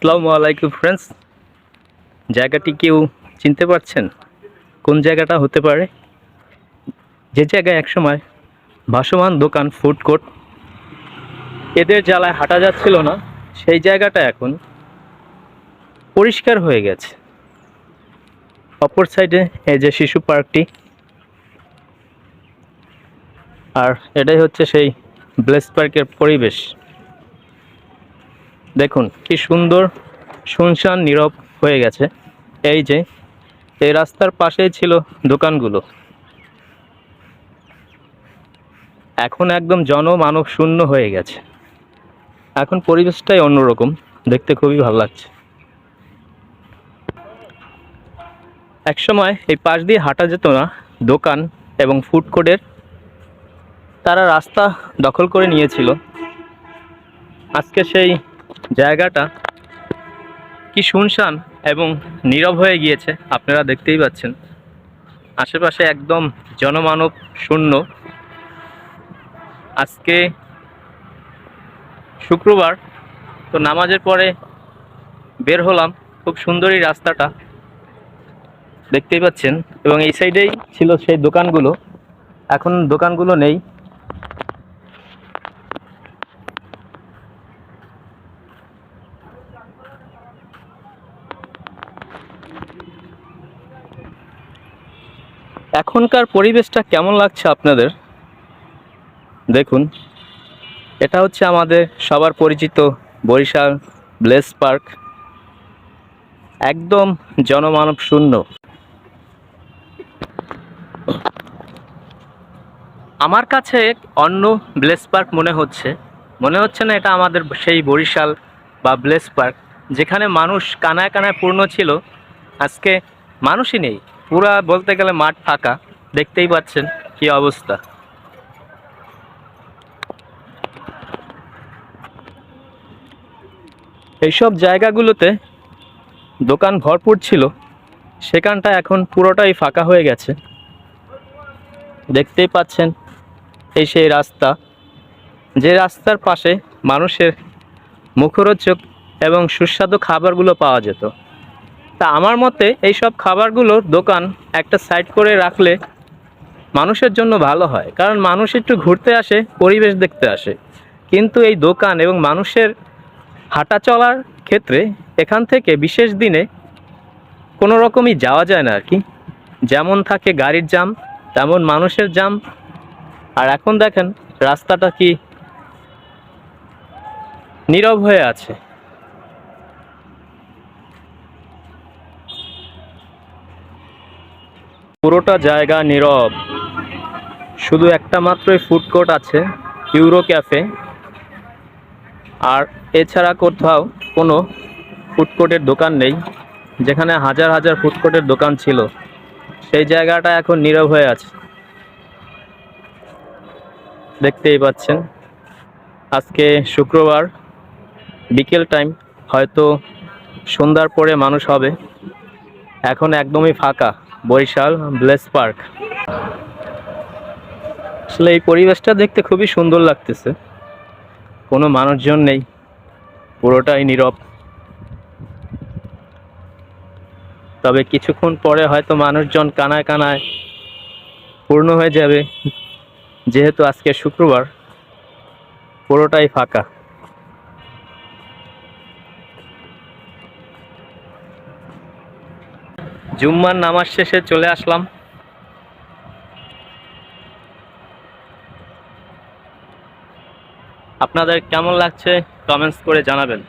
আসসালামু আলাইকুম ফ্রেন্ডস। জায়গাটি কেউ চিনতে পারছেন? কোন জায়গাটা হতে পারে? যে জায়গায় একসময় ভাসমান দোকান, ফুড কোর্ট, এদের জ্বালায় হাঁটা যাচ্ছিল না, সেই জায়গাটা এখন পরিষ্কার হয়ে গেছে। অপর সাইডে এই যে শিশু পার্কটি, আর এটাই হচ্ছে সেই ব্লেস পার্কের পরিবেশ। দেখুন কি সুন্দর, শুনশান নীরব হয়ে গেছে। এই যে এই রাস্তার পাশেই ছিল দোকানগুলো, এখন একদম জনমানব শূন্য হয়ে গেছে। এখন পরিবেশটাই অন্যরকম, দেখতে খুবই ভালো লাগছে। একসময় এই পাশ দিয়ে হাঁটা যেত না, দোকান এবং ফুড কোর্টের তারা রাস্তা দখল করে নিয়েছিল। আজকে সেই জায়গাটা কি শুনশান এবং নীরব হয়ে গিয়েছে, আপনারা দেখতেই পাচ্ছেন। আশেপাশে একদম জনমানব শূন্য। আজকে শুক্রবার, তো নামাজের পরে বের হলাম। খুব সুন্দর এই রাস্তাটা, দেখতেই পাচ্ছেন। এবং এই সাইডেই ছিল সেই দোকানগুলো, এখন দোকানগুলো নেই। এখনকার পরিবেশটা কেমন লাগছে আপনাদের? দেখুন, এটা হচ্ছে আমাদের সবার পরিচিত বরিশাল ব্লেস পার্ক, একদম জনমানব শূন্য। আমার কাছে অন্য ব্লেস পার্ক মনে হচ্ছে না এটা আমাদের সেই বরিশাল বা ব্লেস পার্ক, যেখানে মানুষ কানায় কানায় পূর্ণ ছিল। আজকে মানুষই নেই, পুরা বলতে গেলে মাঠ ফাঁকা। দেখতেই পাচ্ছেন কি অবস্থা। এইসব জায়গাগুলোতে দোকান ভরপুর ছিল, সেখানটা এখন পুরোটাই ফাঁকা হয়ে গেছে। দেখতেই পাচ্ছেন এই সেই রাস্তা, যে রাস্তার পাশে মানুষের মুখরোচক এবং সুস্বাদু খাবারগুলো পাওয়া যেত। তা আমার মতে এইসব খাবারগুলোর দোকান একটা সাইড করে রাখলে মানুষের জন্য ভালো হয়, কারণ মানুষ একটু ঘুরতে আসে, পরিবেশ দেখতে আসে। কিন্তু এই দোকান এবং মানুষের হাঁটা চলার ক্ষেত্রে এখান থেকে বিশেষ দিনে কোনো রকমই যাওয়া যায় না আর কি। যেমন থাকে গাড়ির জ্যাম, তেমন মানুষের জ্যাম। আর এখন দেখেন রাস্তাটা কি নীরব হয়ে আছে। পুরোটা জায়গা নীরব, শুধু একটা মাত্রই ফুড কোর্ট আছে, ইউরো ক্যাফে। আর এছাড়া কোথাও কোনো ফুড কোর্টের দোকান নেই। যেখানে হাজার হাজার ফুড কোর্টের দোকান ছিল, সেই জায়গাটা এখন নীরব হয়ে আছে। দেখতেই পাচ্ছেন আজকে শুক্রবার, বিকেল টাইম, হয়তো সন্ধ্যার পরে মানুষ হবে। এখন একদমই ফাঁকা বরিশাল ব্লেস পার্ক। আসলে এই পরিবেশটা দেখতে খুবই সুন্দর লাগতেছে, কোনো মানুষজন নেই, পুরোটাই নীরব। তবে কিছুক্ষণ পরে হয়তো মানুষজন কানায় কানায় পূর্ণ হয়ে যাবে, যেহেতু আজকে শুক্রবার, পুরোটাই ফাঁকা। জুম্মার নামাজ শেষে চলে আসলাম। আপনাদের কেমন লাগছে কমেন্টস করে জানাবেন।